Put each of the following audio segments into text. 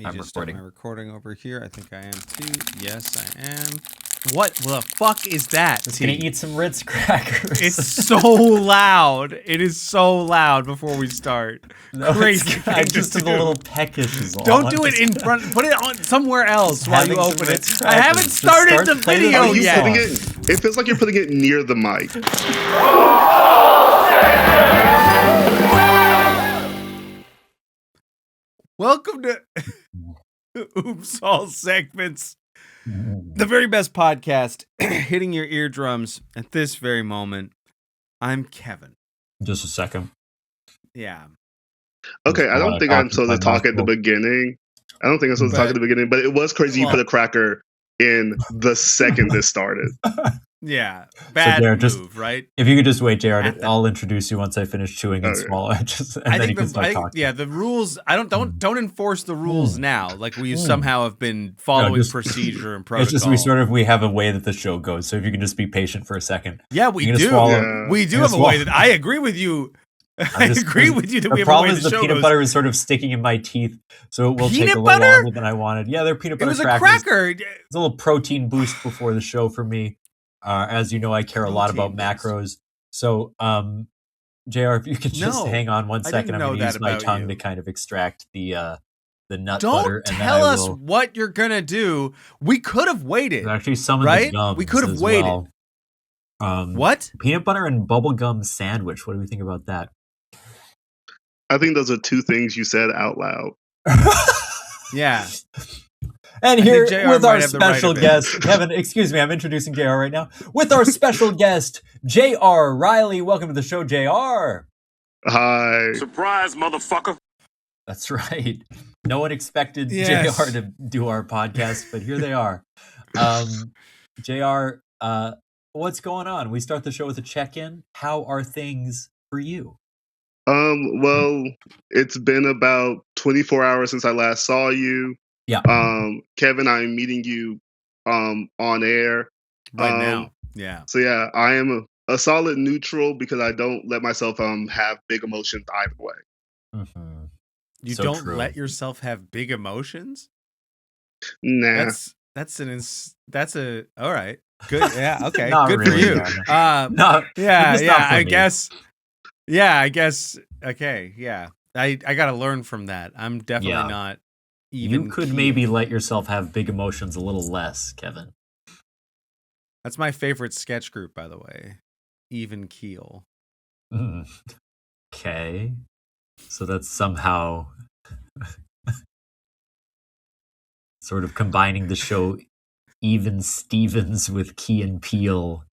Me I'm just recording. start my recording over here. I think I am too. Yes, I am. What the fuck is that? Just gonna eat some Ritz crackers. It's so loud. It is so loud before we start. No, Crazy thing I to just do. a little peckish is all. Don't do it in front. Put it on somewhere else while you having some open it. Ritz I haven't crackers. started Just the start playing video the Are you yet. putting it? It feels like you're putting it near the mic. Welcome to Oops All Segments, the very best podcast hitting your eardrums at this very moment. I'm Kevin. Just a second. Yeah. Okay, I don't think I'm supposed to talk at the beginning. I don't think I'm supposed to talk at the beginning, but it was crazy you put a cracker in the second this started. Yeah. Bad Jared, move, right? If you could just wait, Jared, I'll introduce you once I finish chewing and Okay. swallow. And I then think you can start talking. yeah, the rules. Don't enforce the rules now. Like we somehow have been following just- procedure and protocol. It's just we have a way that the show goes. So if you can just be patient for a second. Yeah, we You're gonna do. swallow- Yeah. We do You're have a gonna way swallow- that I agree with you. I agree with you that we The have a problem way is the the show peanut goes. butter is sort of sticking in my teeth, so it will take Peanut a little butter? longer than I wanted. Yeah, they're peanut It butter was a crackers. cracker. It's a little protein boost before the show for me. As you know, I care a lot about Protein boost. macros. So, JR, if you could just No, hang on one I second, didn't I'm know going to that use my about tongue you. to kind of extract the nut butter. Don't And tell then I us will, what you're gonna do. We could have waited. there's actually some of right? the gums We could have as waited. well. What? Peanut butter and bubblegum sandwich. What do we think about that? I think those are two things you said out loud. Yeah. And I here think JR with might our have the right special of it. guest, Kevin, excuse me, I'm introducing JR right now. With our special guest, JR Riley. Welcome to the show, JR. Hi. Surprise, motherfucker. That's right. No one expected Yes. JR to do our podcast, but here they are. JR, what's going on? We start the show with a check-in. How are things for you? Well, it's been about 24 hours since I last saw you. Yeah. Kevin, I'm meeting you on air. Right now. Yeah. So yeah, I am a solid neutral because I don't let myself have big emotions either way. Mm-hmm. You So don't true. let yourself have big emotions? Nah. That's a all right. Good. Yeah, okay. Not Good really, for you. no. No, Yeah, just yeah, not for I me. guess. Yeah, I guess. Okay, yeah. I got to learn from that. I'm definitely Yeah. not even You could keel. maybe let yourself have big emotions a little less, Kevin. That's my favorite sketch group, by the way. Even keel. Okay. So that's somehow sort of combining the show Even Stevens with Key and Peele.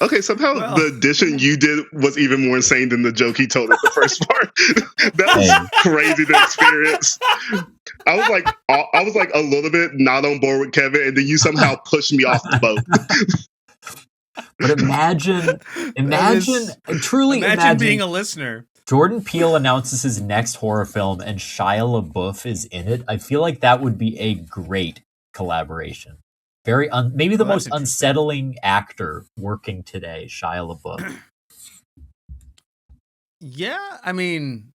Okay, somehow Well- the addition you did was even more insane than the joke he told at the first part. That was crazy to experience. I was like a little bit not on board with Kevin, and then you somehow pushed me off the boat. But imagine Imagine being a listener. Jordan Peele announces his next horror film and Shia LaBeouf is in it. I feel like that would be a great collaboration. Maybe the Well, most that's interesting. unsettling actor working today, Shia LaBeouf. Yeah, I mean,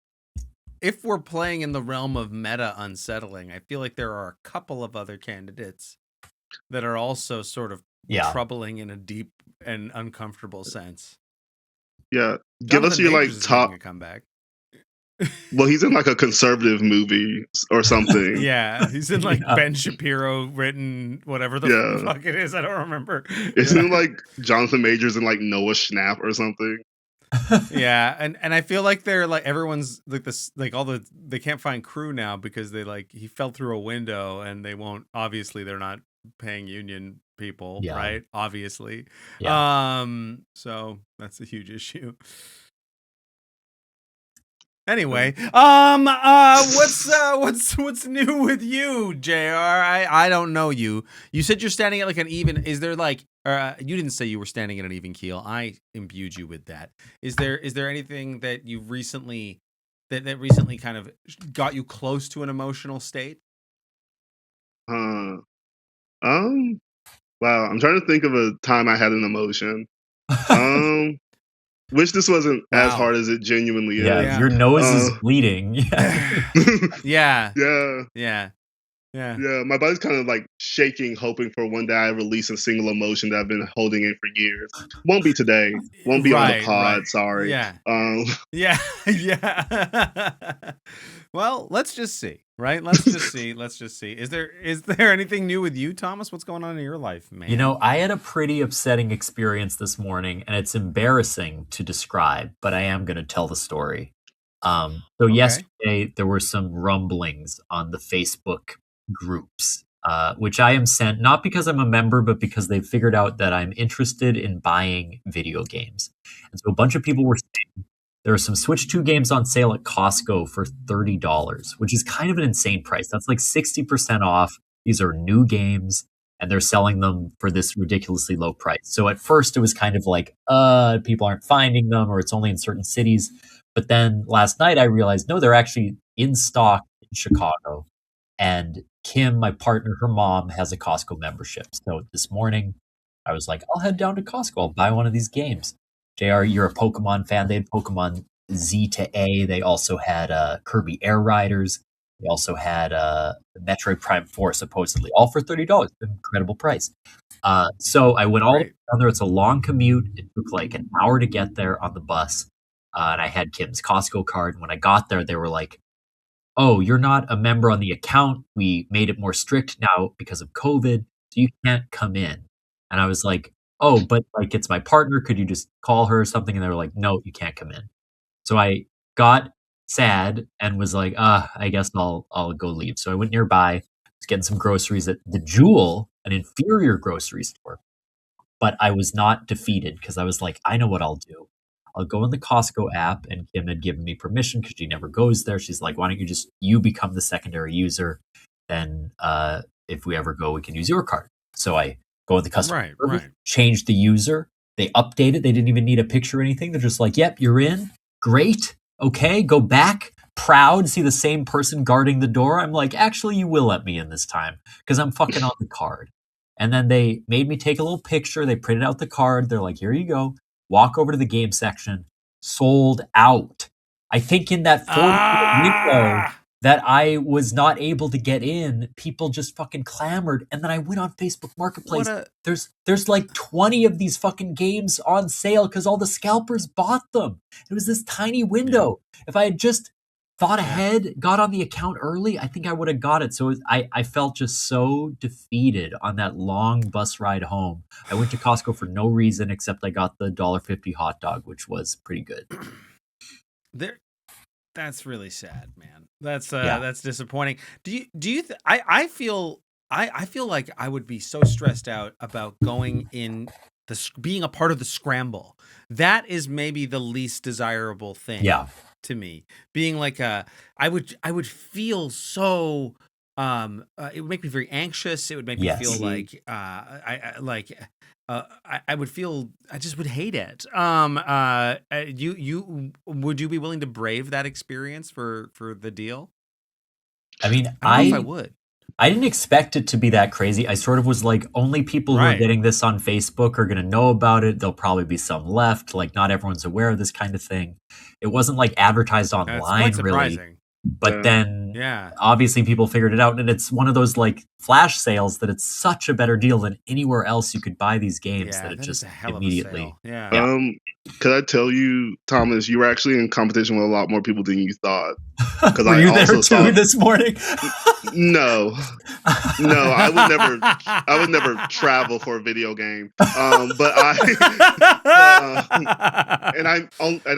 if we're playing in the realm of meta unsettling, I feel like there are a couple of other candidates that are also sort of Yeah. troubling in a deep and uncomfortable sense. Yeah, give us Jonathan your Majors like is top. making a comeback. Well, he's in like a conservative movie or something. Yeah, he's in like Yeah. Ben Shapiro written whatever the Yeah. fuck it is. I don't remember. Isn't it like Jonathan Majors and like Noah Schnapp or something? Yeah, and I feel like they're like everyone's like this like they can't find crew now because they like he fell through a window and they won't obviously they're not paying union people, Yeah. right? Obviously. Yeah. So that's a huge issue. Anyway, what's new with you, JR? I don't know you. You said you're standing at like an even. Is there like, you didn't say you were standing at an even keel. I imbued you with that. Is there anything that you've recently that recently kind of got you close to an emotional state? Wow, I'm trying to think of a time I had an emotion. Wish this wasn't as Wow. hard as it genuinely Yeah, is. Yeah. your nose is bleeding. Yeah. Yeah. Yeah. Yeah. Yeah, my body's kind of like shaking, hoping for one day I release a single emotion that I've been holding in for years. Won't be today. Won't be on the pod. Sorry. Yeah. Um, Yeah. Yeah. Well, let's just see, right? Let's just see. Is there anything new with you, Thomas? What's going on in your life, man? You know, I had a pretty upsetting experience this morning, and it's embarrassing to describe, but I am going to tell the story. So yesterday, there were some rumblings on the Facebook groups, which I am sent, not because I'm a member, but because they've figured out that I'm interested in buying video games. And so a bunch of people were saying there are some Switch 2 games on sale at Costco for $30, which is kind of an insane price. That's like 60% off. These are new games, and they're selling them for this ridiculously low price. So at first it was kind of like, people aren't finding them, or it's only in certain cities. But then last night I realized, no, they're actually in stock in Chicago. And Kim, my partner, her mom has a Costco membership. So this morning I was like, I'll head down to Costco. I'll buy one of these games. JR, you're a Pokemon fan. They had Pokemon Z to A. They also had Kirby Air Riders. They also had Metroid Prime 4, supposedly, all for $30. Incredible price. So I went all the way down there. It's a long commute. It took like an hour to get there on the bus. And I had Kim's Costco card. And when I got there, they were like, oh, you're not a member on the account. We made it more strict now because of COVID, so you can't come in. And I was like, oh, but like it's my partner. Could you just call her or something? And they were like, no, you can't come in. So I got sad and was like, I guess I'll go leave. So I went nearby, was getting some groceries at the Jewel, an inferior grocery store. But I was not defeated because I was like, I know what I'll do. I'll go in the Costco app, and Kim had given me permission because she never goes there. She's like, why don't you become the secondary user? Then if we ever go, we can use your card. So I go in the customer service, change the user. They update it. They didn't even need a picture or anything. They're just like, yep, you're in. Great. Okay, go back. Proud, see the same person guarding the door. I'm like, actually, you will let me in this time because I'm fucking on the card. And then they made me take a little picture. They printed out the card. They're like, here you go. Walk over to the game section. Sold out. I think in that 40-minute window that I was not able to get in, people just fucking clamored. And then I went on Facebook Marketplace. There's like 20 of these fucking games on sale because all the scalpers bought them. It was this tiny window. Yeah. If I had just thought ahead, got on the account early, I think I would have got it. So I felt just so defeated on that long bus ride home. I went to Costco for no reason except I got the $1.50 hot dog, which was pretty good. That's really sad, man. That's disappointing. I feel like I would be so stressed out about going in being a part of the scramble. That is maybe the least desirable thing. Yeah. To me, being like I would feel so it would make me very anxious. It would make me feel like I would feel, I just would hate it. You would you be willing to brave that experience for the deal? I mean, I don't know if I would. I didn't expect it to be that crazy. I sort of was like, only people who are getting this on Facebook are going to know about it. There'll probably be some left. Like, not everyone's aware of this kind of thing. It wasn't like advertised online, really. But then, obviously, people figured it out. And it's one of those like flash sales that it's such a better deal than anywhere else you could buy these games that it just immediately. Could I tell you, Thomas, you were actually in competition with a lot more people than you thought. Were you there too this morning? No, I would never travel for a video game. But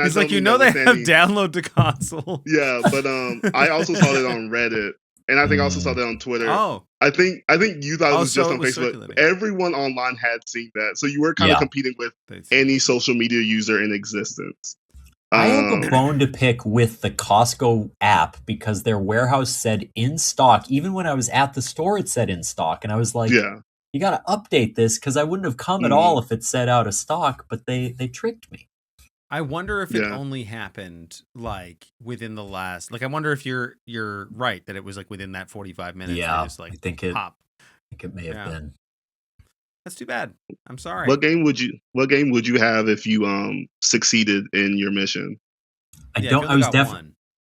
it's like, you know, they have download to console. Yeah, but I also saw that on Reddit, and I think I also saw that on Twitter. Oh, I think you thought it was just on Facebook. Everyone online had seen that, so you were kind of competing with any social media user in existence. I have a bone to pick with the Costco app because their warehouse said in stock. Even when I was at the store, it said in stock. And I was like, you got to update this because I wouldn't have come at all if it said out of stock. But they tricked me. I wonder if it only happened like within the last, like, I wonder if you're right that it was like within that 45 minutes. Yeah, just, like, I think it pop. may have been. That's too bad. I'm sorry. What game would you have if you succeeded in your mission? I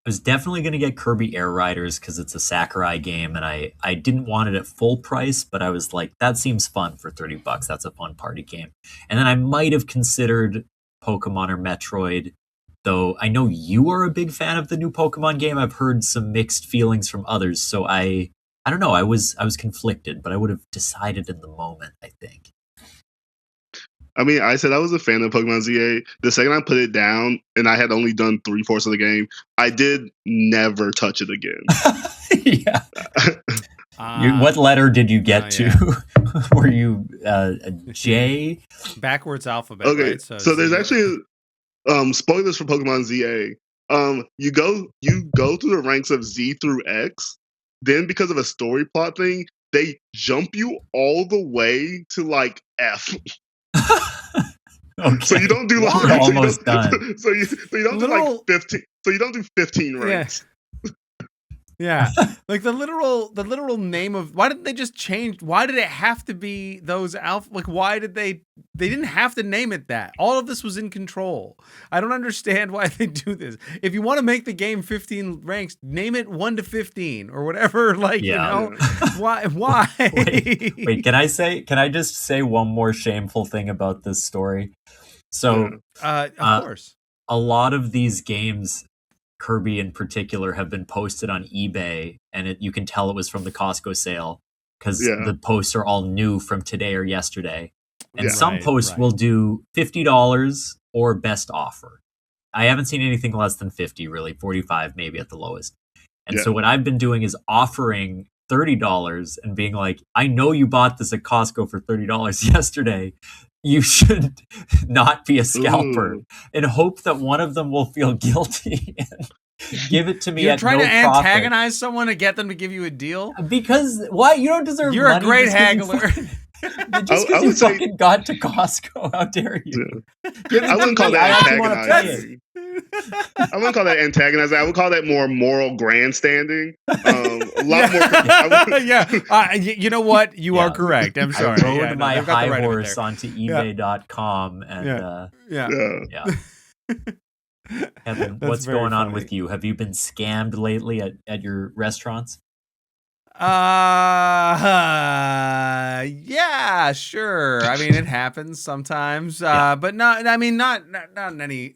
was definitely going to get Kirby Air Riders because it's a Sakurai game, and I didn't want it at full price, but I was like, that seems fun for $30. That's a fun party game. And then I might have considered Pokemon or Metroid, though I know you are a big fan of the new Pokemon game. I've heard some mixed feelings from others, so I don't know. I was conflicted, but I would have decided in the moment, I think. I mean, I said I was a fan of Pokemon ZA. The second I put it down, and I had only done 3/4 of the game, I did never touch it again. Yeah. What letter did you get to? Were you a J? Backwards alphabet. Okay, right? So there's actually spoilers for Pokemon ZA. You go through the ranks of Z through X. Then, because of a story plot thing, they jump you all the way to like F. Okay. So you don't do like almost done. So you don't do like 15. So you don't do 15 ranks. Yeah. Like the literal name of, why didn't they just change? Why did it have to be those alpha? Like, why did they didn't have to name it that. All of this was in control. I don't understand why they do this. If you want to make the game 15 ranks, name it 1 to 15 or whatever. Like, you know, why? Wait, can I just say one more shameful thing about this story? So, of course, a lot of these games, Kirby in particular, have been posted on eBay, and you can tell it was from the Costco sale because the posts are all new from today or yesterday. And some posts will do $50 or best offer. I haven't seen anything less than 50, really, 45 maybe at the lowest. And so what I've been doing is offering $30 and being like, I know you bought this at Costco for $30 yesterday. You should not be a scalper. In hope that one of them will feel guilty and give it to me. You're trying to antagonize someone to get them to give you a deal? Because why? You don't deserve You're money. a great haggler. Just because you fucking got to Costco. How dare you? I wouldn't call that antagonizing. I wouldn't call that antagonizing. I would call that more moral grandstanding. A lot more. You know what? You are correct. I'm sorry. I rode my high horse onto eBay.com and Evan, what's going on with you? Have you been scammed lately at your restaurants? Yeah, sure. I mean, it happens sometimes, but not. I mean, not in any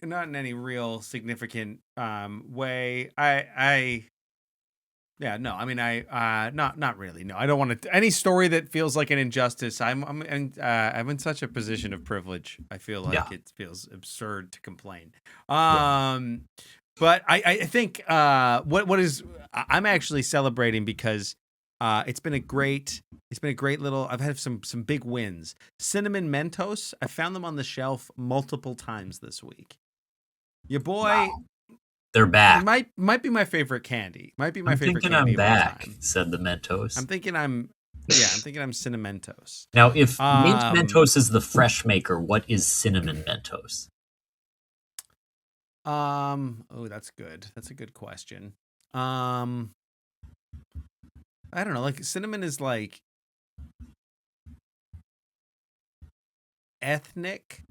real significant way. Not really. No, I don't want to. Any story that feels like an injustice. I'm in such a position of privilege. I feel like it feels absurd to complain. But I think what is I'm actually celebrating because. It's been a great little. I've had some big wins. Cinnamon Mentos. I found them on the shelf multiple times this week. Your boy, they're back. Might be my favorite candy. Might be my favorite candy. I'm back. Said the Mentos. I'm thinking I'm Cinnamontos. Now, if Mint Mentos is the fresh maker, what is Cinnamon Mentos? Oh, that's good. That's a good question. I don't know, like cinnamon is like ethnic.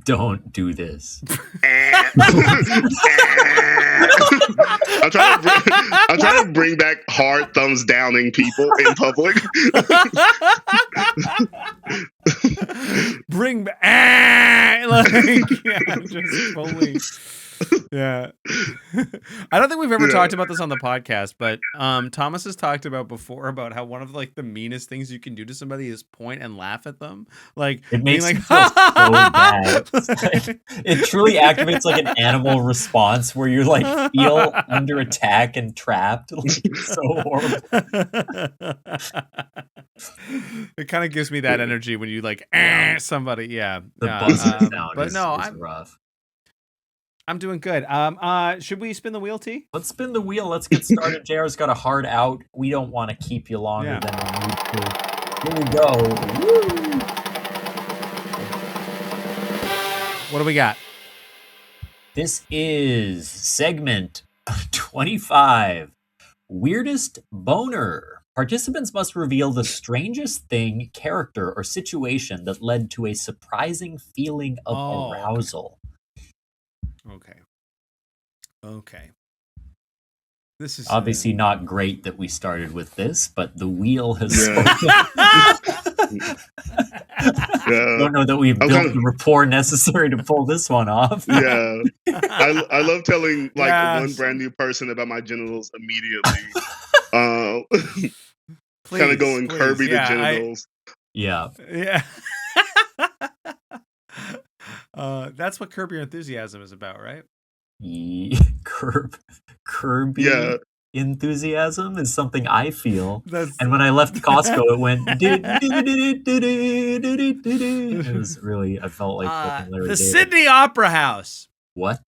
Don't do this. I'm trying to bring back hard thumbs downing people in public. Bring back, just fully. Yeah. I don't think we've ever talked about this on the podcast, but Thomas has talked about before about how one of like the meanest things you can do to somebody is point and laugh at them. Like it makes me feel so bad. It truly activates like an animal response where you like feel under attack and trapped. Like, it's so horrible. It kind of gives me that energy when you like somebody. Yeah. The buzzing sound is rough. I'm doing good. Should we spin the wheel, T? Let's spin the wheel. Let's get started. JR's got a hard out. We don't want to keep you longer than we need to. Here we go. Woo! What do we got? This is segment 25. Weirdest boner. Participants must reveal the strangest thing, character, or situation that led to a surprising feeling of arousal. Okay. This is obviously not great that we started with this, but the wheel has I don't know that we've built the rapport necessary to pull this one off. Yeah. I love telling one brand new person about my genitals immediately. Kind of going Kirby the genitals. Yeah. That's what Curb Your Enthusiasm is about, right? Kirby enthusiasm is something I feel. And when I left Costco, it went. It was really, I felt like the Sydney Opera House. What?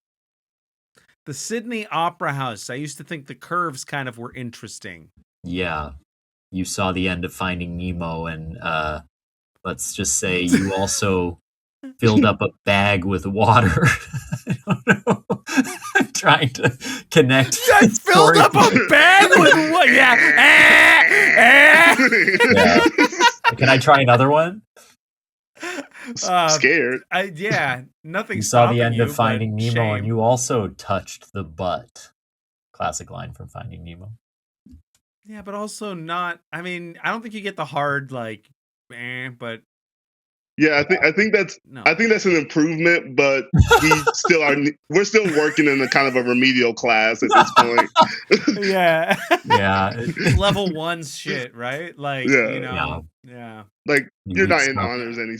The Sydney Opera House. I used to think the curves kind of were interesting. Yeah. You saw the end of Finding Nemo, and let's just say you also filled up a bag with water. I don't know. I'm trying to connect. I filled up a bag with what? Yeah. Can I try another one? Scared. Nothing. You saw the end of Finding Nemo, and you also touched the butt. Classic line from Finding Nemo. Yeah, but also not. I mean, I don't think you get the hard but. Yeah, I think that's an improvement, but we're still working in a kind of a remedial class at this point. Yeah. Level 1 shit, right? Like you're not in honors any.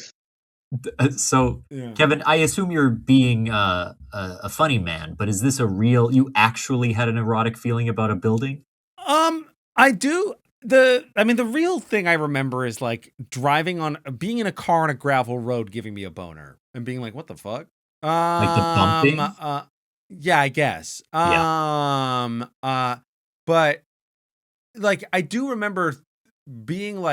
So, Kevin, I assume you're being a funny man, but is this you actually had an erotic feeling about a building? I do. The real thing I remember is being in a car on a gravel road giving me a boner and being like, what the fuck? Like the bumping? Yeah, I guess. But I do remember being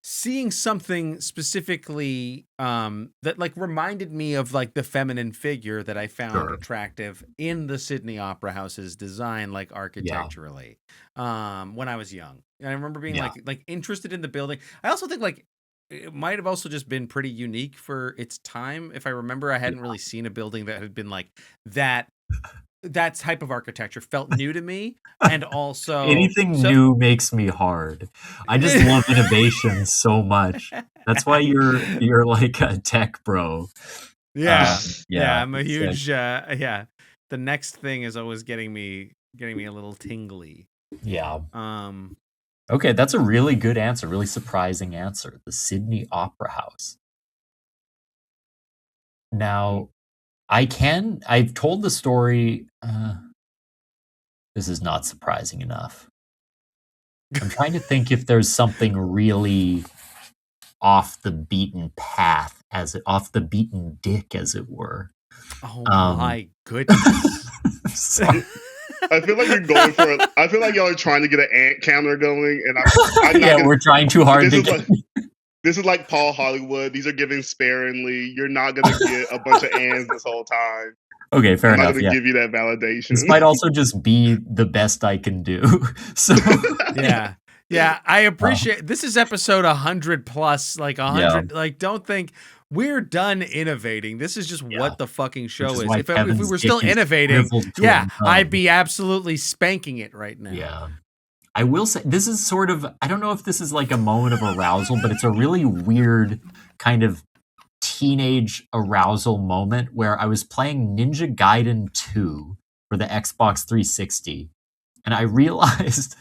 seeing something specifically that reminded me of the feminine figure that I found attractive in the Sydney Opera House's design, architecturally, when I was young. And I remember being interested in the building. I also think it might have also just been pretty unique for its time. If I remember, I hadn't really seen a building that had been that type of architecture felt new to me, and also anything new makes me hard. I just love innovation so much. That's why you're like a tech bro. I'm a huge the next thing is always getting me a little tingly. Okay, that's a really good answer, really surprising answer. The Sydney Opera House. Now, I've told the story. This is not surprising enough. I'm trying to think if there's something really off the beaten path, off the beaten dick, as it were. Oh my goodness. I feel like you're going for I feel like y'all are trying to get an ant counter going, and we're trying too hard to get. This is like Paul Hollywood. These are given sparingly. You're not going to get a bunch of ands this whole time. Okay, fair enough. I'm not going to give you that validation. This might also just be the best I can do. So yeah. I appreciate. This is episode 100 plus, 100. Don't think we're done innovating. This is just what the fucking show is. If we were still innovating, I'd be absolutely spanking it right now. Yeah. I will say, this is sort of, I don't know if this is a moment of arousal, but it's a really weird kind of teenage arousal moment where I was playing Ninja Gaiden 2 for the Xbox 360, and I realized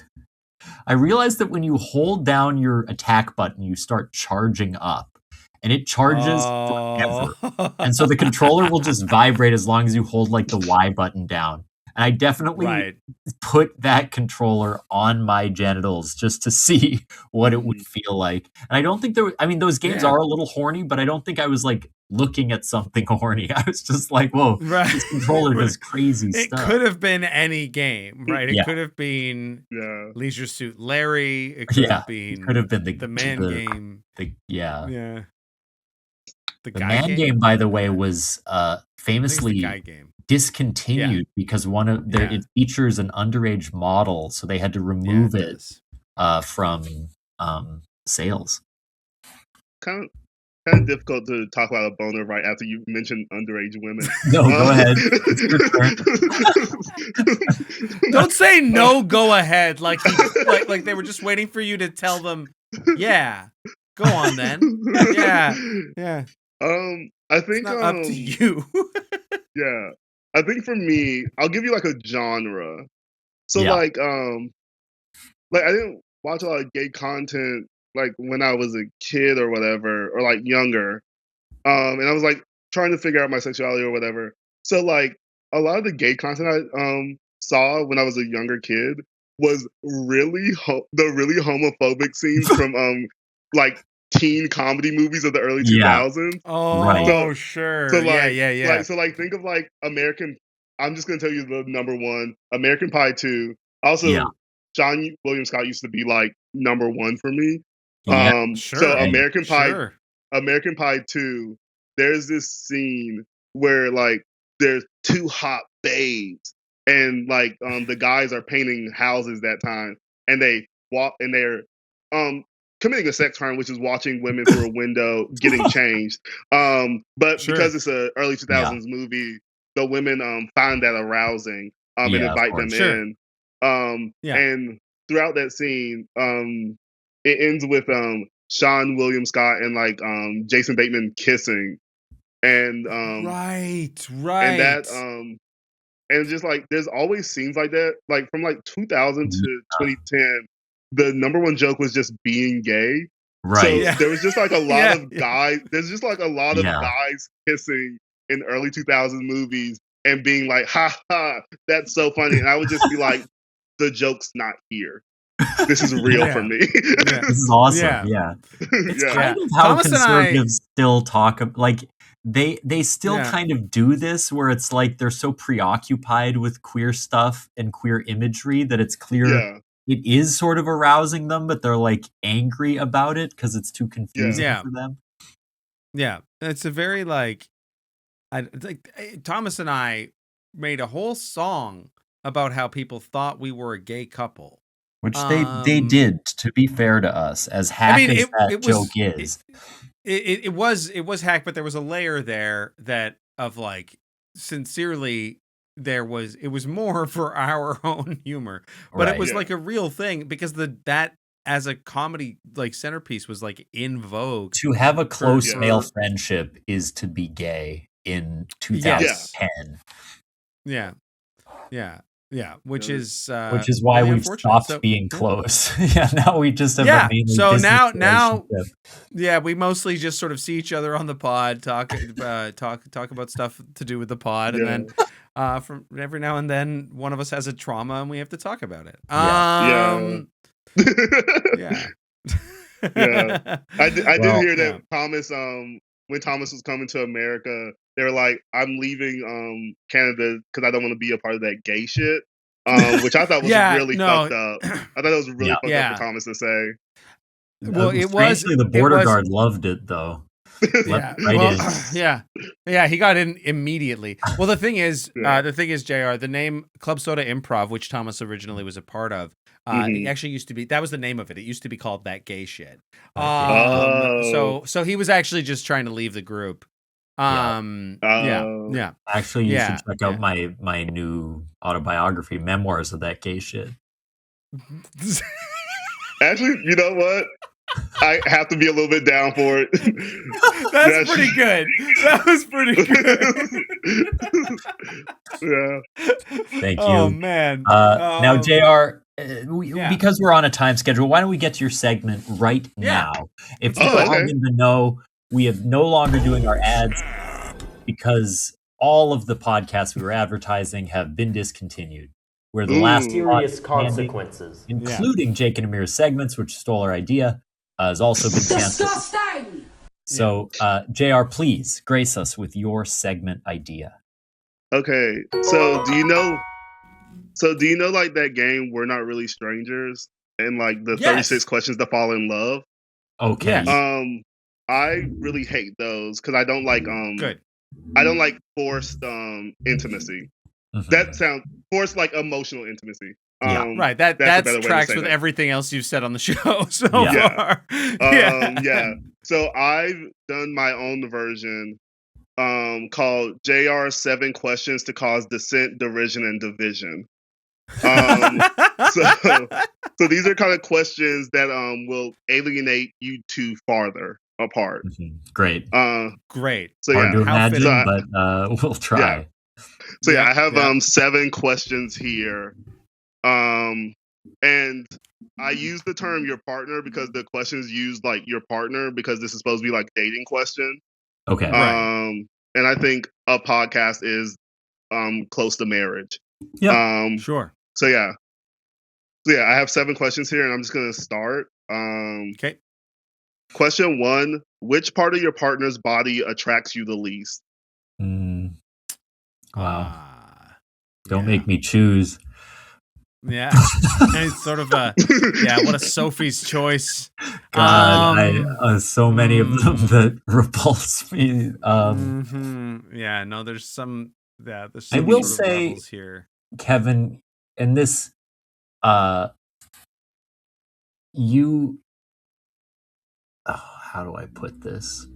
that when you hold down your attack button, you start charging up, and it charges forever. And so the controller will just vibrate as long as you hold the Y button down. And I definitely put that controller on my genitals just to see what it would feel like. And I don't think those games are a little horny, but I don't think I was looking at something horny. I was just whoa, this controller does crazy stuff. It could have been any game, right? It could have been Leisure Suit Larry. It could have been the Man Game. The Man Game, by the way, was famously Guy Game. Discontinued because it features an underage model, so they had to remove it from sales. Kind of difficult to talk about a boner right after you mentioned underage women. No, go ahead. Don't say no. Go ahead. Like they were just waiting for you to tell them. Yeah, go on then. Yeah. I think It's not up to you. Yeah, I think for me, I'll give you like a genre. So Yeah. like I didn't watch a lot of gay content like when I was a kid or whatever, or like younger. And I was like trying to figure out my sexuality or whatever. So like a lot of the gay content I saw when I was a younger kid was really the really homophobic scenes from like teen comedy movies of the early 2000s. Oh, Right. sure. So like, yeah. Like think of like American. I'm just gonna tell you the number one, American Pie 2. Also, John William Scott used to be like number one for me. Sure. So American Pie 2. There's this scene where like there's two hot babes, and like the guys are painting houses that time, and they walk and they're committing a sex crime, which is watching women through a window getting changed. But because it's a early 2000s movie, the women find that arousing and invite them in. And throughout that scene, it ends with Sean William Scott and like Jason Bateman kissing. And right. And that and just like there's always scenes like that, like from like 2000 to 2010. The number one joke was just being gay. Right. So there was just like a lot of guys. There's just like a lot of guys kissing in early 2000s movies and being like, ha ha, that's so funny. And I would just be like, the joke's not here. This is real for me. This is awesome. Yeah. It's kind of how Thomas conservatives still talk, like they still kind of do this, where it's like they're so preoccupied with queer stuff and queer imagery that it's clear it is sort of arousing them, but they're like angry about it because it's too confusing for them. Yeah, it's a very like Thomas and I made a whole song about how people thought we were a gay couple. Which they did, to be fair to us, as hack as that joke is. It was hack, but there was a layer there that of like sincerely it was more for our own humor, but it was like a real thing because that as a comedy like centerpiece was like in vogue. To have a close male friendship is to be gay in 2010. Yeah, which is why we've stopped being close. Now we just have a mainly so business now we mostly just sort of see each other on the pod, talk about stuff to do with the pod, and then from every now and then one of us has a trauma and we have to talk about it. I did hear that Thomas when Thomas was coming to America, they were like, I'm leaving Canada because I don't want to be a part of that gay shit. Which I thought was really fucked up. I thought it was really fucked up for Thomas to say. Well, it was the border guard loved it though. He got in immediately. Well, the thing is, JR, the name Club Soda Improv, which Thomas originally was a part of, it actually used to be, that was the name of it. It used to be called That Gay Shit. So he was actually just trying to leave the group. Actually, you should check out my new autobiography, Memoirs of That Gay Shit. Actually, you know what? I have to be a little bit down for it. That's pretty good. That was pretty good. Thank you. Oh man. Now, JR, because we're on a time schedule, why don't we get to your segment right now? If people haven't even know, we are no longer doing our ads because all of the podcasts we were advertising have been discontinued. We're the last serious consequences, including Jake and Amir's segments, which stole our idea, has also been canceled. Disgusting! So, JR, please grace us with your segment idea. Okay, so do you know like that game We're Not Really Strangers and like the 36 questions to fall in love? Okay. I really hate those because I don't like I don't like forced intimacy. That sounds forced like emotional intimacy. Yeah. Right. That's a That better way to tracks say with that. everything else you've said on the show so Yeah. far. Yeah. So I've done my own version called JR 7 Questions to Cause Dissent, Derision, and Division. So these are kind of questions that will alienate you two farther apart. Great. Great. So Hard to How imagine, fitting. but we'll try. So Yep, I have yep. 7 questions here. And I use the term your partner because the questions use like your partner because this is supposed to be like dating question. Okay. Right. And I think a podcast is close to marriage. Yeah. Sure. So yeah, I have 7 questions here, and I'm just gonna start. Okay. Question 1: which part of your partner's body attracts you the least? Wow. Don't Yeah. make me choose. Yeah. It's sort of a what a Sophie's choice. God, so many of them that repulse me. Yeah, no, there's some there's I some will sort of say, levels here. Kevin, and this, you, how do I put this?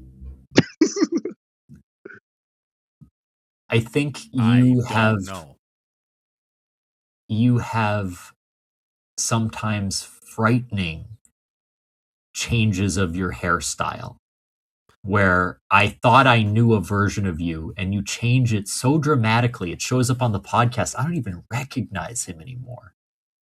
I think you have sometimes frightening changes of your hairstyle where I thought I knew a version of you and you change it so dramatically. It shows up on the podcast. I don't even recognize him anymore.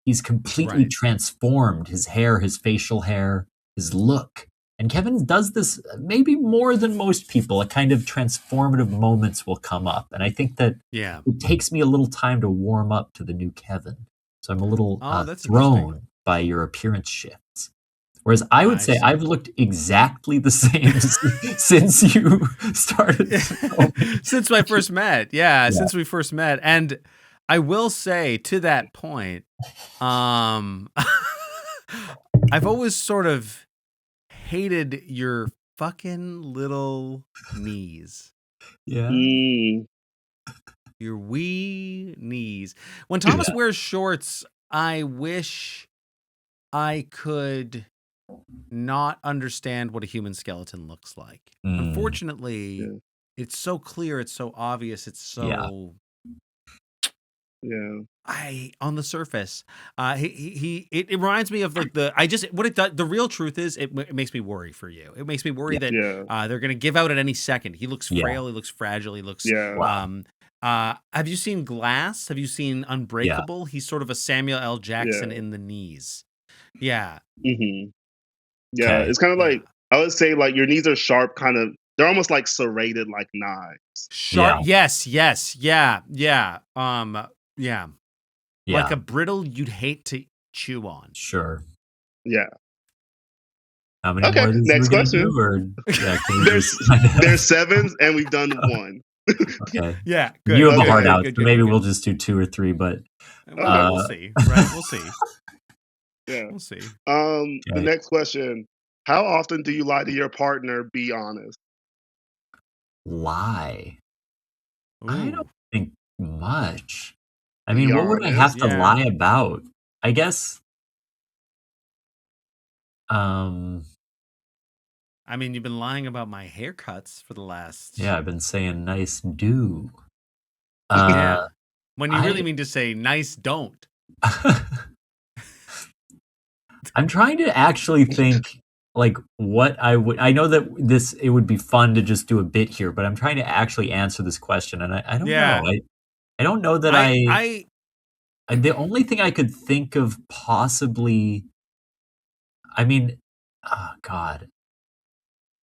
He's completely transformed, his hair, his facial hair, his look. And Kevin does this maybe more than most people. A kind of transformative moments will come up. And I think that it takes me a little time to warm up to the new Kevin. So I'm a little thrown by your appearance shifts. Whereas I would say I've looked exactly the same since you started. Since I first met. Yeah, since we first met. And I will say to that point, I've always sort of hated your fucking little knees. Yeah. Your wee knees. When Thomas wears shorts, I wish I could not understand what a human skeleton looks like. Unfortunately, it's so clear, it's so obvious, it's so on the surface. It reminds me of like the real truth is it makes me worry for you. It makes me worry that they're going to give out at any second. He looks frail, he looks fragile, he looks have you seen Glass? Have you seen Unbreakable? He's sort of a Samuel L. Jackson in the knees. Yeah. Yeah, it's kind of like I would say like your knees are sharp, kind of. They're almost like serrated, like knives. Sharp. Yes. Yeah. Like a brittle you'd hate to chew on. Sure. Yeah. How many more of these next question. There's 7s, and we've done 1. Okay. Yeah. Good. You have a heart out. So maybe we'll just do 2 or 3, but we'll see. Right? We'll see. Yeah. We'll see. The next question: how often do you lie to your partner? Be honest. Lie. Ooh. I don't think much. I mean, what would I have to lie about? I guess. I mean, you've been lying about my haircuts for the last. Yeah, I've been saying nice do. When you really mean to say nice don't. I'm trying to actually think like what I know that it would be fun to just do a bit here, but I'm trying to actually answer this question, and I don't know. I don't know that the only thing I could think of possibly, I mean, oh God.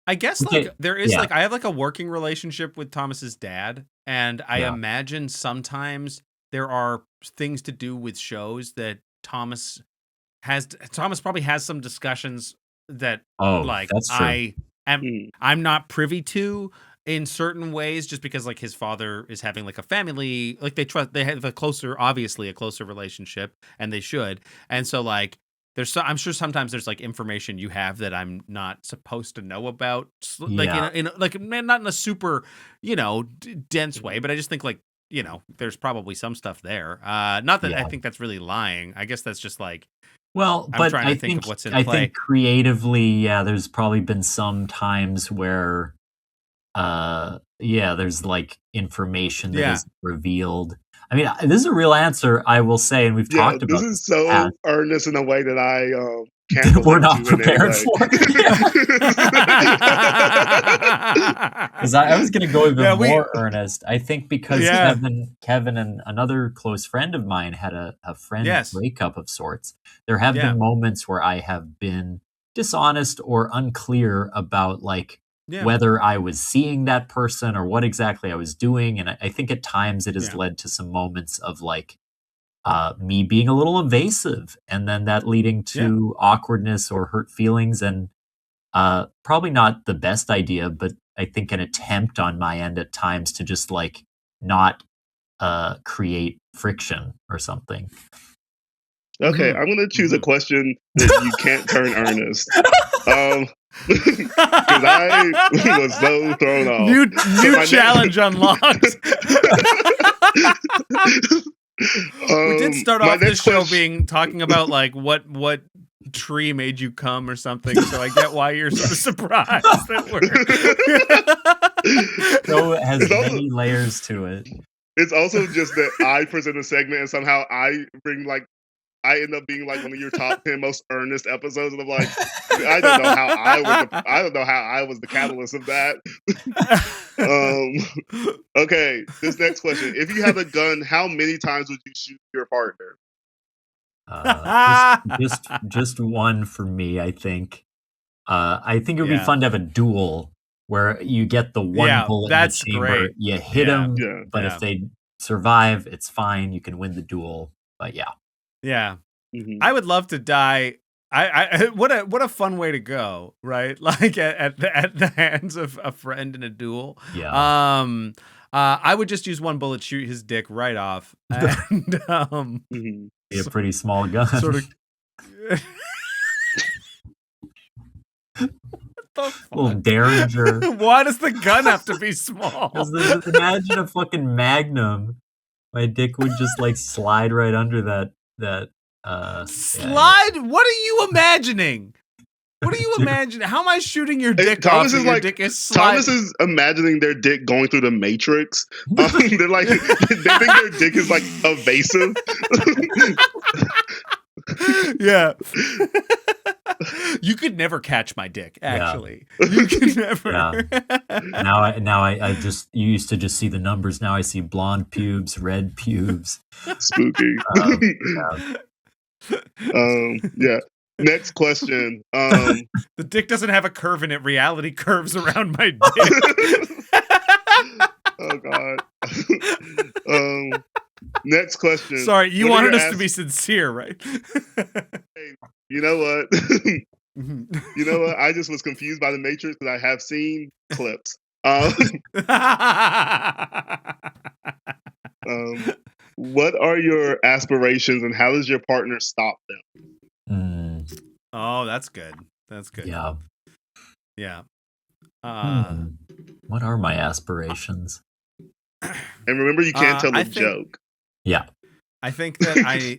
I guess there is I have like a working relationship with Thomas's dad, and I imagine sometimes there are things to do with shows that Thomas probably has some discussions that I'm not privy to in certain ways, just because like his father is having like a family, like they have a closer relationship, and they should. And so like I'm sure sometimes there's like information you have that I'm not supposed to know about, like in like not in a super dense way, but I just think like there's probably some stuff there. Not that I Yeah. think that's really lying. I guess that's just like Well, I'm but trying I to think think of what's in I play. think creatively, yeah, there's probably been some times where there's like information that Yeah. is revealed. I mean, this is a real answer, I will say, and we've Yeah, talked this about is so past. earnest in a way that I can't We're relate not to in any prepared way. for. Because I was going to go even Yeah, more earnest. I think because Yeah. Kevin and another close friend of mine had a friend Yes. breakup of sorts. There have Yeah. been moments where I have been dishonest or unclear about like Yeah. whether I was seeing that person or what exactly I was doing. And I think at times it has Yeah. led to some moments of like me being a little evasive and then that leading to awkwardness or hurt feelings. And probably not the best idea, but I think an attempt on my end at times to just like not create friction or something. Okay, Mhm. I'm gonna choose a question that you can't turn earnest. Because I was so thrown off. New my challenge unlocked. We did start my off this next show question- talking about like what tree made you come or something, so I get why you're sort of surprised that So it has It's also- many layers to it. It's also just that I present a segment and somehow I end up being like one of your top 10 most earnest episodes, and I'm like, I don't know how I was the catalyst of that. Okay, this next question: if you had a gun, how many times would you shoot your partner? Just one for me, I think. I think it would be Yeah. fun to have a duel where you get the one Yeah, bullet that's in the chamber, great. you hit Yeah. them, Yeah. but Yeah. if they survive, it's fine. You can win the duel. But yeah, Yeah. Mhm. I would love to die. What a fun way to go, right? Like at the hands of a friend in a duel. yeah. I would just use one bullet, shoot his dick right off, and Mhm. Be a pretty small gun. sort of. What the little fuck? derringer. Why does the gun have to be small? Just imagine a fucking magnum. My dick would just like slide right under that. Slide? What are you imagining? What are you imagining? How am I shooting your dick Thomas off? is Your like- dick is sliding. Thomas is imagining their dick going through the Matrix. They're like, they think their dick is like evasive. Yeah. You could never catch my dick, actually. You could never. Now I just you used to just see the numbers. Now I see blonde pubes, red pubes. Spooky. Yeah. Next question. The dick doesn't have a curve in it. Reality curves around my dick. Oh God. Next question. Sorry, you What are wanted your us to be sincere, right? You know what? Mhm. You know what? I just was confused by the Matrix because I have seen clips. What are your aspirations and how does your partner stop them? Oh, that's good. That's good. Yeah. Yeah. What are my aspirations? And remember, you can't tell I a think- joke. Yeah. I think that I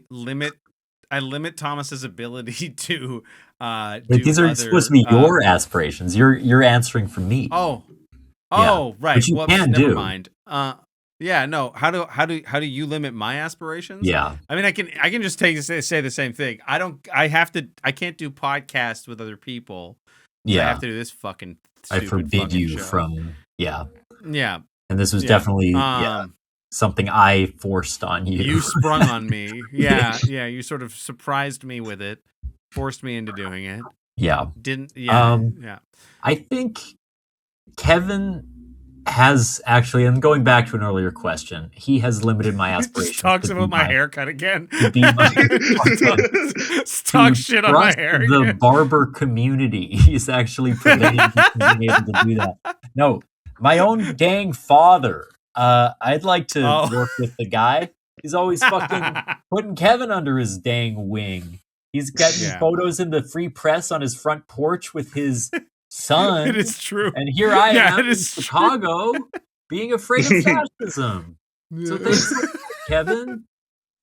limit Thomas's ability to Wait, do these are other, supposed to be your aspirations. You're answering for me. Oh, Yeah, right. which you Whoops, can never do. mind. Yeah, no. How do you limit my aspirations? Yeah. I mean, I can just say the same thing. I can't do podcasts with other people. I Yeah. have to do this fucking. I stupid forbid fucking you show. from yeah. Yeah. And this was Yeah. definitely something I forced on you. You sprung on me. Yeah. You sort of surprised me with it, forced me into doing it. Yeah. Didn't. Yeah. Yeah. I think Kevin has actually, and going back to an earlier question, he has limited my aspirations. Just talks to about be my haircut again. to be my- Talk to shit on my trust hair the again. barber community. He's actually preventing me from being able to do that. No, my own dang father. I'd like to work with the guy. He's always fucking putting Kevin under his dang wing. He's got photos in the free press on his front porch with his son. It is true. And here I am it in is Chicago being afraid of fascism. So thanks, Kevin.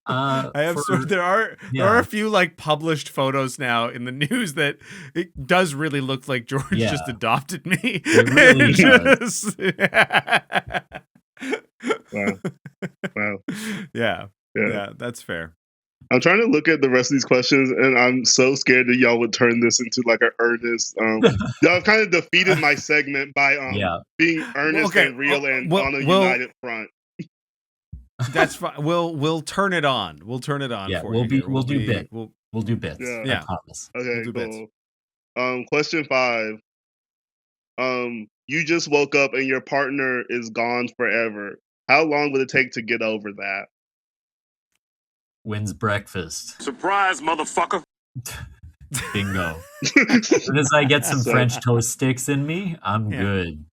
I have there are a few like published photos now in the news that it does really look like George just adopted me. It really does. Wow. Yeah, that's fair. I'm trying to look at the rest of these questions, and I'm so scared that y'all would turn this into like an earnest. Y'all kind of defeated my segment by being earnest and real and on a united front. That's fine. We'll turn it on. We'll turn it on. Yeah, for we'll you. do bits. We'll do bits. Yeah. I promise. Okay, cool. Question 5. You just woke up and your partner is gone forever. How long would it take to get over that? When's breakfast? Surprise, motherfucker. Bingo. As soon as I get some French toast sticks in me, I'm good.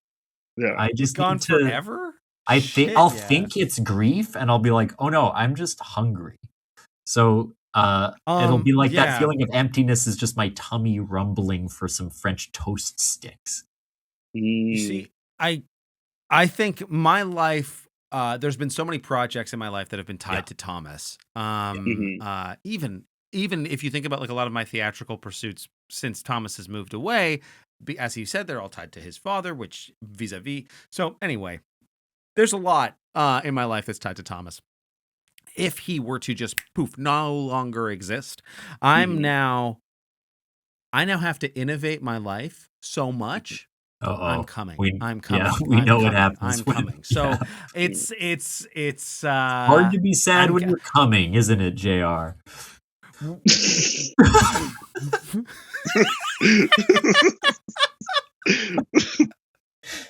Yeah. I just gone forever? I think I'll think it's grief, and I'll be like, "Oh no, I'm just hungry." So it'll be like that feeling of emptiness is just my tummy rumbling for some French toast sticks. You see, I think my life. There's been so many projects in my life that have been tied to Thomas. Even if you think about like a lot of my theatrical pursuits since Thomas has moved away, as he said, they're all tied to his father, which vis-a-vis. So anyway. There's a lot in my life that's tied to Thomas. If he were to just no longer exist, I now have to innovate my life so much. I'm coming. I'm coming. Yeah, we know what happens. I'm coming. So it's hard to be sad when you're coming, isn't it, JR?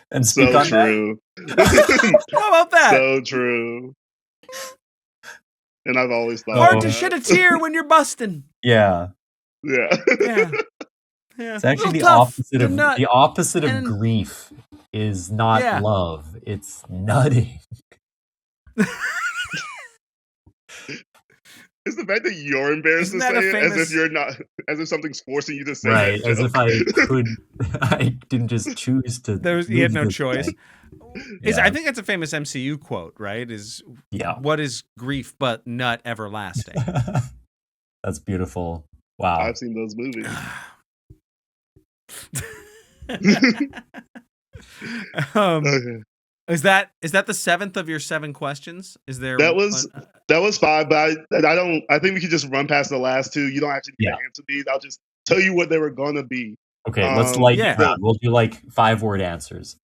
And speak so on true. How about that? So true. And I've always thought hard to shed a tear when you're busting. Yeah. It's actually the opposite of grief is not love. It's nutting. It's the fact that you're embarrassed to say it as if something's forcing you to say it. Right, as if I didn't just choose to. He had no choice. I think that's a famous MCU quote, right? What is grief but nut everlasting? That's beautiful. Wow. I've seen those movies. Okay. Is that the 7th of your 7 questions? Is there that was 5, but I think we could just run past the last 2. You don't actually need to answer these. I'll just tell you what they were gonna be. Okay, let's we'll do like 5-word answers.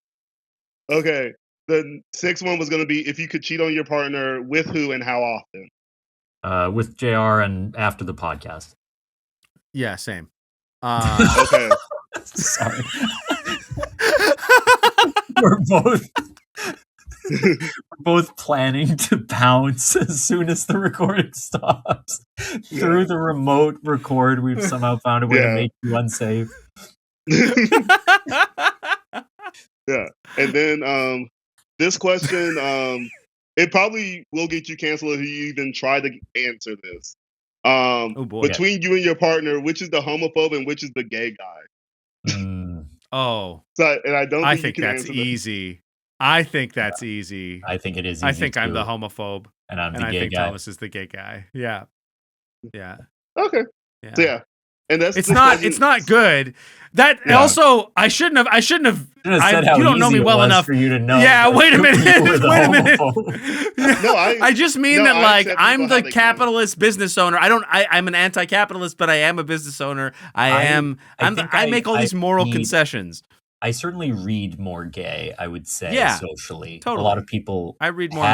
Okay. The 6th one was gonna be if you could cheat on your partner, with who and how often? With JR and after the podcast. Yeah, same. Okay. Sorry. We're both planning to pounce as soon as the recording stops. Through the remote record, we've somehow found a way to make you unsafe. Yeah. And then this question, it probably will get you canceled if you even try to answer this. Between you and your partner, which is the homophobe and which is the gay guy? I think that's easy. I think that's easy. I think it is easy. I think I'm the homophobe. And I'm the gay guy. I think Thomas is the gay guy. Yeah. Yeah. Okay. Yeah. So yeah. And that's it's not good. That also I shouldn't have said how you don't know me well enough for you to know. Yeah, wait a minute. Wait a minute. No, I just mean that like I'm the capitalist business owner. I'm an anti-capitalist, but I am a business owner. I make all these moral concessions. I certainly read more gay, I would say, socially. Totally. A lot of people I read more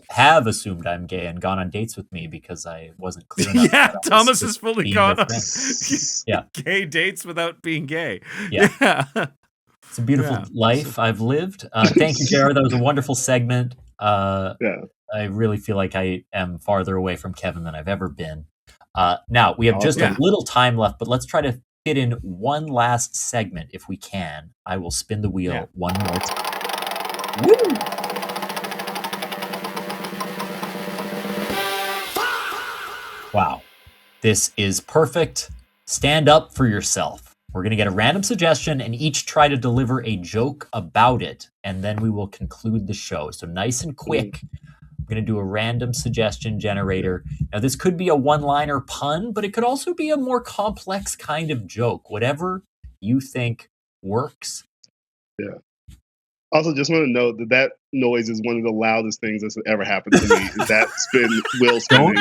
have assumed I'm gay and gone on dates with me because I wasn't clear enough. Yeah, Thomas has fully gone on gay dates without being gay. Yeah. It's a beautiful life I've lived. Thank you, Jared. That was a wonderful segment. I really feel like I am farther away from Kevin than I've ever been. Now, we have just a little time left, but let's try to fit in one last segment if we can. I will spin the wheel one more time. Woo! Wow. This is perfect. Stand up for yourself. We're going to get a random suggestion and each try to deliver a joke about it, and then we will conclude the show. So nice and quick. going to do a random suggestion generator. Now, this could be a one-liner pun, but it could also be a more complex kind of joke. Whatever you think works. Yeah. Also, just want to note that noise is one of the loudest things that's ever happened to me. Is that wheel spinning?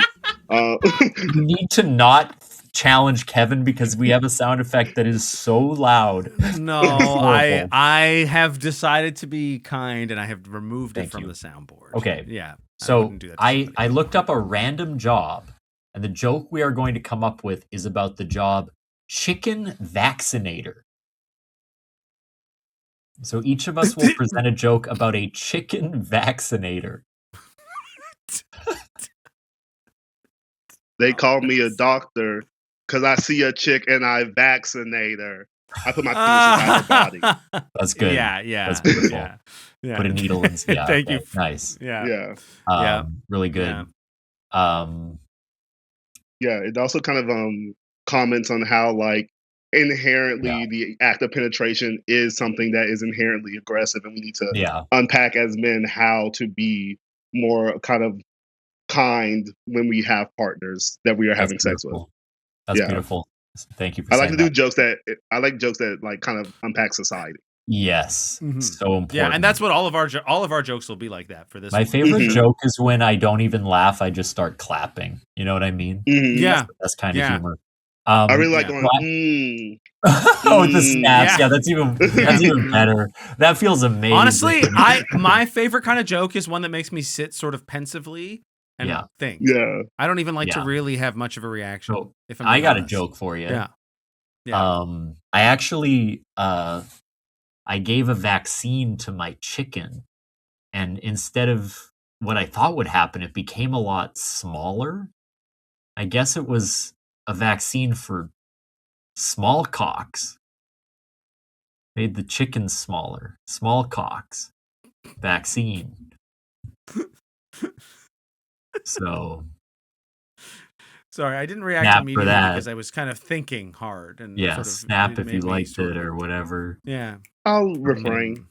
You need to not challenge Kevin because we have a sound effect that is so loud. No, I have decided to be kind and I have removed it from the soundboard. Okay. Yeah. So I looked up a random job, and the joke we are going to come up with is about the job chicken vaccinator. So each of us will present a joke about a chicken vaccinator. They call me a doctor because I see a chick and I vaccinate her. I put my penis inside her body. That's good. Yeah. That's beautiful. Yeah. Put a needle in. Yeah, Thank you. Nice. Yeah. Really good. Yeah. It also kind of comments on how like inherently the act of penetration is something that is inherently aggressive, and we need to unpack as men how to be more kind of kind when we have partners that we are having sex with. That's beautiful. Thank you for I like to do jokes that like kind of unpack society. Yes. So important. Yeah, and that's what all of our jokes will be like that for this. My favorite joke is when I don't even laugh, I just start clapping. You know what I mean? Yeah. That's kind of humor. I really like going, with the snaps. Yeah, that's even better. That feels amazing. Honestly, my favorite kind of joke is one that makes me sit sort of pensively and think. Yeah. I don't even like to really have much of a reaction. So, if I'm I got honest. a joke for you. Yeah. I actually I gave a vaccine to my chicken, and instead of what I thought would happen, it became a lot smaller. I guess it was a vaccine for smallcocks. Made the chicken smaller. Smallcocks. Vaccine. So. Sorry, I didn't react immediately because I was kind of thinking hard. And sort of snap if you liked it or whatever. Yeah. I'll refrain.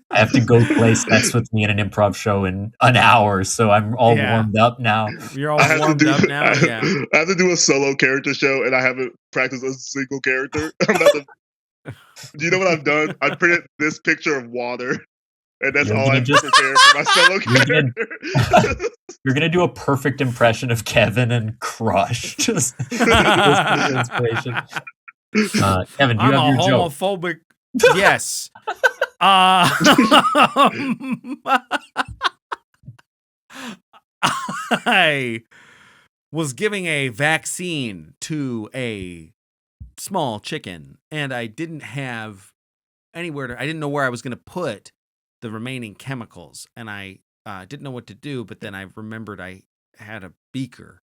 I have to go play sex with me in an improv show in an hour, so I'm all warmed up now. You're all warmed up now? Yeah. I have to do a solo character show, and I haven't practiced a single character. Do you know what I've done? I printed this picture of water, and that's all I've prepared for my solo character. You're going to do a perfect impression of Kevin and crush. Just inspiration. Kevin, do you have your joke? Homophobic. Yes. I was giving a vaccine to a small chicken, and I didn't have anywhere I didn't know where I was going to put the remaining chemicals, and I didn't know what to do, but then I remembered I had a beaker.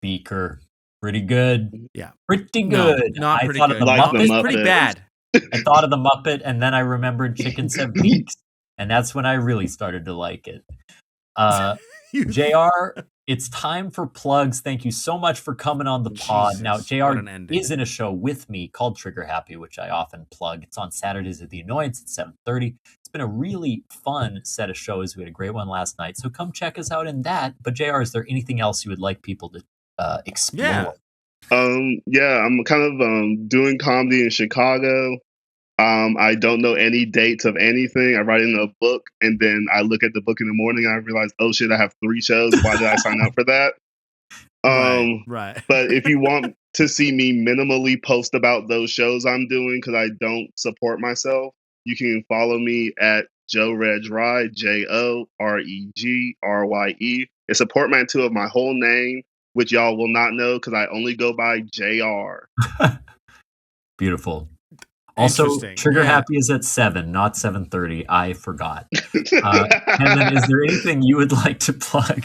Pretty good. Yeah. Pretty good. No, not pretty good. It's pretty bad. I thought of the Muppet, and then I remembered chickens have beaks, and that's when I really started to like it. JR, it's time for plugs. Thank you so much for coming on the pod. Now, JR is in a show with me called Trigger Happy, which I often plug. It's on Saturdays at The Annoyance at 7:30. It's been a really fun set of shows. We had a great one last night, so come check us out in that. But JR, is there anything else you would like people to explore? I'm kind of doing comedy in Chicago. I don't know any dates of anything. I write in a book, and then I look at the book in the morning, and I realize, oh shit, I have 3 shows. Why did I sign up for that? Right. But if you want to see me minimally post about those shows I'm doing, because I don't support myself, you can follow me at Joe Reg Rye, JoRegrye. It's a portmanteau of my whole name, which y'all will not know because I only go by JR. Beautiful. Also, Trigger Happy is at 7, not 7:30. I forgot. And then, is there anything you would like to plug?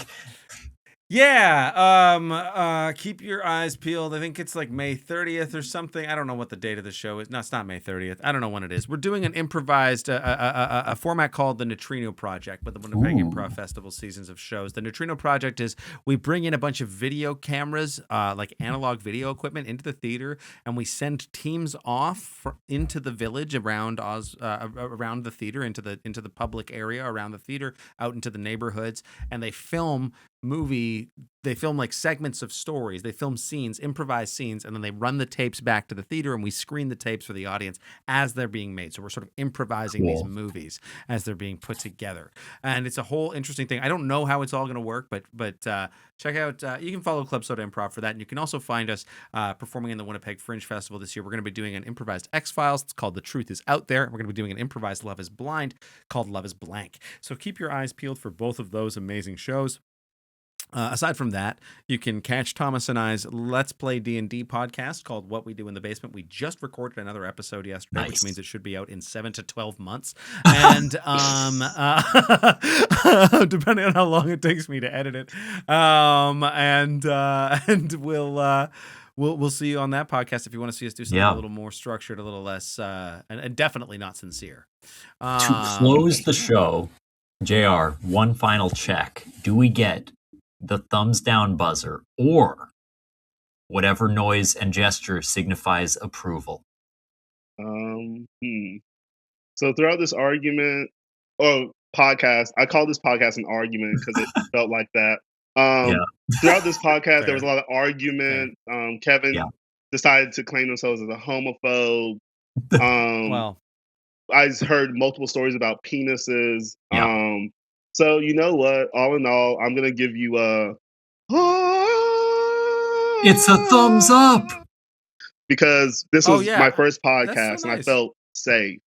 Yeah. Keep your eyes peeled. I think it's like May 30th or something. I don't know what the date of the show is. No, it's not May 30th. I don't know when it is. We're doing an improvised a format called the Neutrino Project, but the Winnipeg Improv Festival seasons of shows. The Neutrino Project is we bring in a bunch of video cameras, like analog video equipment, into the theater, and we send teams off into the village around around the theater, into the public area around the theater, out into the neighborhoods, and they film like segments of stories. They film scenes, improvised scenes, and then they run the tapes back to the theater, and we screen the tapes for the audience as they're being made. So we're sort of improvising these movies as they're being put together. And it's a whole interesting thing. I don't know how it's all going to work, but check out, you can follow Club Soda Improv for that. And you can also find us performing in the Winnipeg Fringe Festival this year. We're going to be doing an improvised X-Files. It's called The Truth Is Out There. We're going to be doing an improvised Love Is Blind called Love Is Blank. So keep your eyes peeled for both of those amazing shows. Aside from that, you can catch Thomas and I's Let's Play D&D podcast called What We Do in the Basement. We just recorded another episode yesterday, which means it should be out in 7 to 12 months. And depending on how long it takes me to edit it. And we'll see you on that podcast if you want to see us do something a little more structured, a little less, and definitely not sincere. To close the show, JR, one final check. Do we get the thumbs down buzzer or whatever noise and gesture signifies approval? So throughout this argument podcast, I call this podcast an argument because it felt like that. Throughout this podcast, there was a lot of argument. Kevin decided to claim themselves as a homophobe. Well, I heard multiple stories about penises. So you know what? All in all, I'm gonna give you a. It's a thumbs up because this was my first podcast, and I felt safe.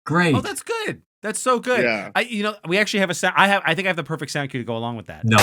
Great. Oh, that's good. That's so good. Yeah. We actually have a sound. I think I have the perfect sound cue to go along with that. No.